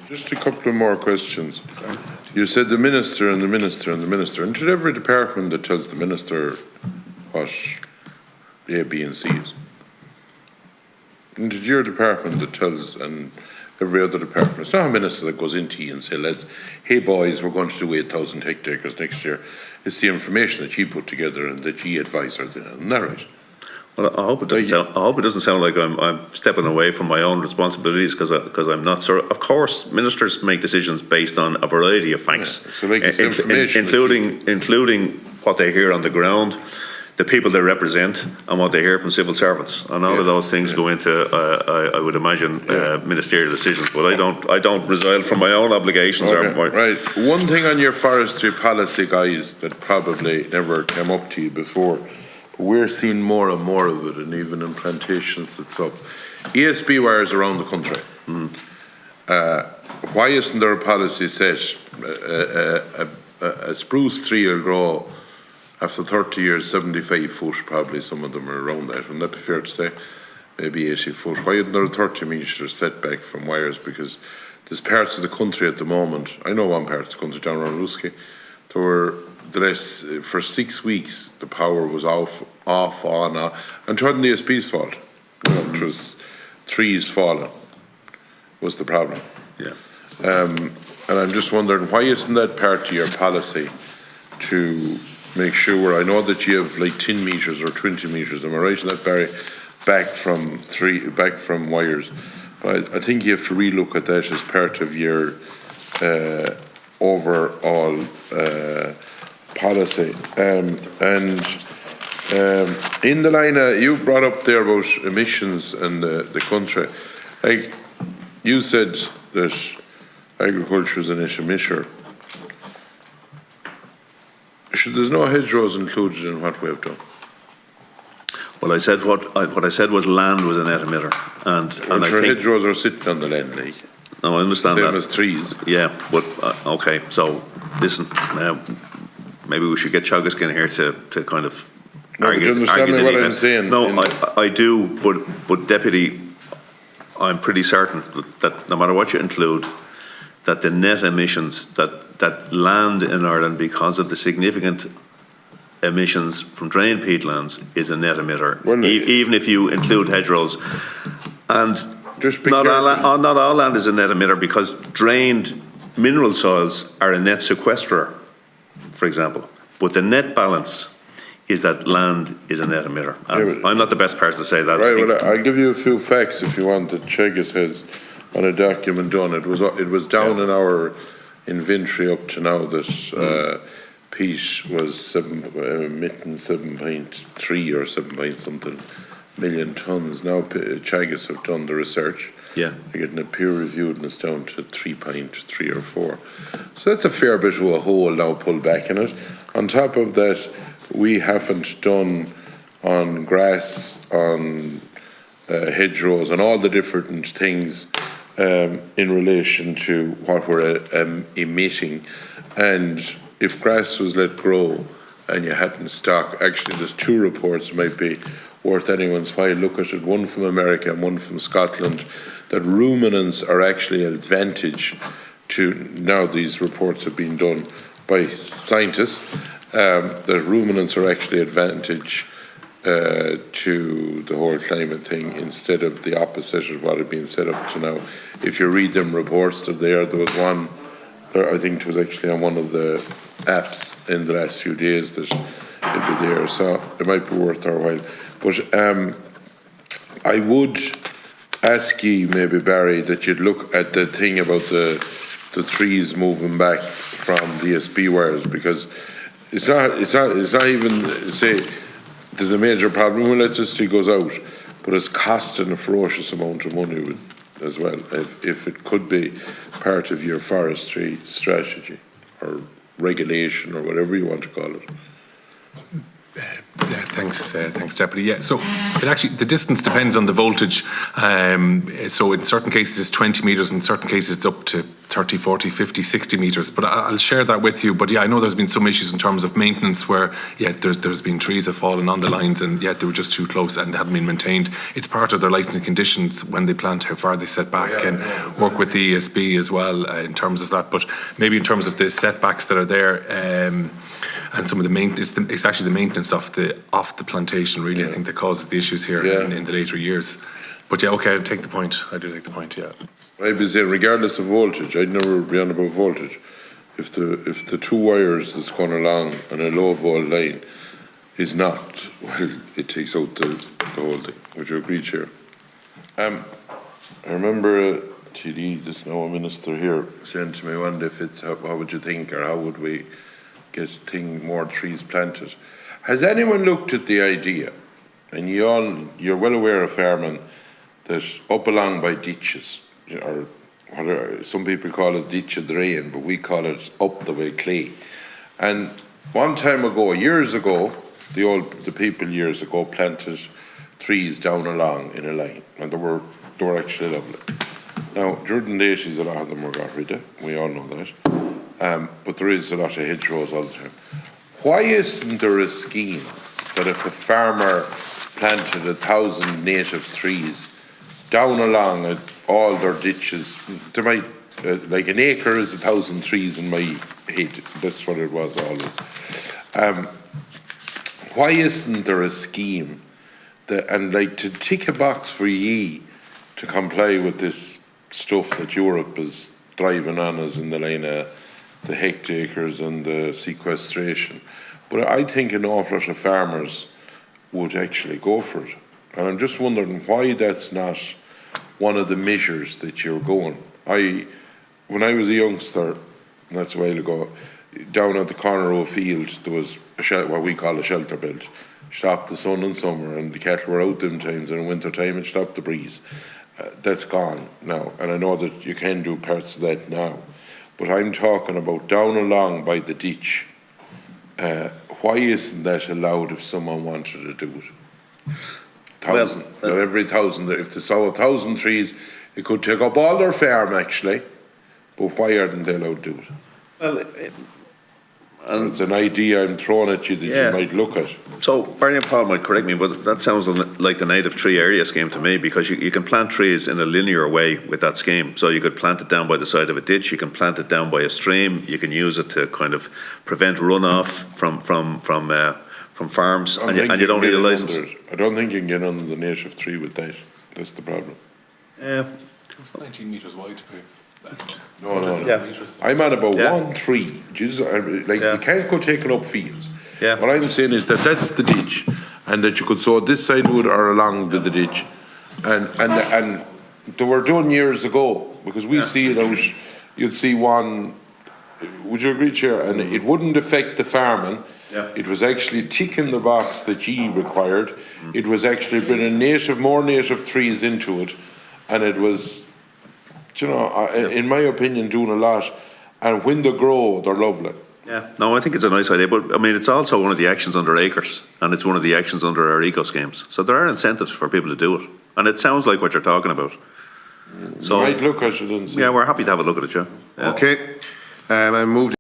Just a couple of more questions. You said the minister and the minister and the minister. And to every department that tells the minister what A, B and C is. And to your department that tells, and every other department, it's not a minister that goes into you and says, hey boys, we're going to do 8,000 hectares next year. It's the information that you put together and that you advise her. Isn't that right? Well, I hope it doesn't sound like I'm stepping away from my own responsibilities because I'm not. So, of course, ministers make decisions based on a variety of facts, so like including what they hear on the ground, the people they represent, and what they hear from civil servants, and all of those things go into, I would imagine, ministerial decisions. But I don't resile from my own obligations. Right. One thing on your forestry policy, guys, that probably never came up to you before. We're seeing more and more of it, and even in plantations that's up. ESB wires around the country. Why isn't there a policy set? A spruce tree will grow after 30 years, 75 foot, probably some of them are around that. Wouldn't that be fair to say? Maybe 80 foot. Why isn't there a 30 metre setback from wires? Because there's parts of the country at the moment, I know one part of the country down around Lusky, there were for 6 weeks the power was off, on, and it wasn't the ESB's fault. It was trees falling was the problem. And I'm just wondering, why isn't that part of your policy to make sure? I know that you have like 10 metres or 20 metres, am I right in that, Barry, back from wires, but I think you have to relook at that as part of your overall policy. In the line you brought up there about emissions and the country, like you said that agriculture is an emitter. There's no hedgerows included in what we have done. Well, I said what I said was land was a net emitter, and I think hedgerows are sitting on the land, like. No, I understand same that. As trees. Yeah, but okay. So listen, maybe we should get Chagaskin here to kind of argue. Do you understand what I'm saying? No, I do, but Deputy, I'm pretty certain that no matter what you include, that the net emissions that land in Ireland, because of the significant emissions from drained peatlands, is a net emitter, even if you include hedgerows. And not all land is a net emitter, because drained mineral soils are a net sequesterer, for example. But the net balance is that land is a net emitter. I'm not the best person to say that. Right, well, I'll give you a few facts if you want that Chegas has on a document done. It was down in our inventory up to now that peat was emitting 7.3 or 7 point something million tonnes. Now Chagas have done the research. Yeah. They're getting it peer reviewed and it's down to 3.3 or 4. So that's a fair bit of a hole now pulled back in it. On top of that, we haven't done on grass, on hedgerows, and all the different things in relation to what we're emitting. And if grass was let grow and you hadn't stock, actually there's 2 reports might be worth anyone's while. Look at it, one from America and one from Scotland, that ruminants are actually an advantage to, now these reports have been done by scientists, that ruminants are actually advantage to the whole climate thing instead of the opposite of what had been set up to now. If you read them reports, there was one, I think it was actually on one of the apps in the last few days that it'd be there, so it might be worth our while. But I would ask you, maybe Barry, that you'd look at the thing about the trees moving back from the ESB wires, because it's not even, say there's a major problem when electricity goes out, but it's costing a ferocious amount of money as well, if it could be part of your forestry strategy or regulation or whatever you want to call it. Yeah, thanks, Deputy. Yeah, so it actually, the distance depends on the voltage. So in certain cases it's 20 metres, in certain cases it's up to 30, 40, 50, 60 metres. But I'll share that with you. But yeah, I know there's been some issues in terms of maintenance where, yeah, there's been trees have fallen on the lines and yeah, they were just too close and they hadn't been maintained. It's part of their licensing conditions when they plant how far they set back and work with the ESB as well in terms of that. But maybe in terms of the setbacks that are there, and some of the maintenance, it's actually the maintenance of the plantation really, I think, that causes the issues here in the later years. But yeah, okay, I take the point. I do take the point, yeah. I'd be saying, regardless of voltage, I'd never be on about voltage. If the two wires that's going along on a low volt line is not, well, it takes out the whole thing. Would you agree, Chair? I remember TD, there's no minister here, saying to me one day, what would you think, or how would we get more trees planted? Has anyone looked at the idea, and you're well aware of farming, that up along by ditches, or whatever, some people call it ditch of the rain, but we call it up the way clay. And one time ago, years ago, the people years ago planted trees down along in a line, and they were actually lovely. Now, during the 80s, a lot of them were got rid of, we all know that. But there is a lot of hedgerows all the time. Why isn't there a scheme that if a farmer planted 1,000 native trees down along all their ditches, there might, like an acre is 1,000 trees in my head, that's what it was always. Why isn't there a scheme that, and like to tick a box for ye to comply with this stuff that Europe is driving on us in the line of the hectares and the sequestration? But I think an awful lot of farmers would actually go for it. And I'm just wondering why that's not one of the measures that you're going. When I was a youngster, and that's a while ago, down at the corner of a field, there was what we call a shelter belt. Stopped the sun in summer and the cattle were out them times, and in winter time it stopped the breeze. That's gone now, and I know that you can do parts of that now. But I'm talking about down along by the ditch. Why isn't that allowed if someone wanted to do it? Every 1,000, if they saw 1,000 trees, it could take up all their farm actually. But why aren't they allowed to do it? Well, it's an idea I'm throwing at you that you might look at. So, Barney and Paul might correct me, but that sounds like the native tree area scheme to me, because you can plant trees in a linear way with that scheme. So you could plant it down by the side of a ditch, you can plant it down by a stream, you can use it to kind of prevent runoff from farms, and you don't need a license. I don't think you can get under the native tree with that. That's the problem. It's 19 metres wide to pay. No. I'm on about 1 tree. Jesus, you can't go taking up fields. What I'm saying is that that's the ditch, and that you could sow this side wood or along the ditch, and they were done years ago, because we see it out. You'd see one. Would you agree, Chair? And it wouldn't affect the farming. It was actually ticking the box that ye required. It was actually bringing more native trees into it, and it was, in my opinion, doing a lot. And when they grow, they're lovely. No, I think it's a nice idea, but I mean, it's also one of the actions under acres, and it's one of the actions under our eco schemes. So there are incentives for people to do it, and it sounds like what you're talking about. So you might look at it and see. Yeah, we're happy to have a look at it, Okay, I moved.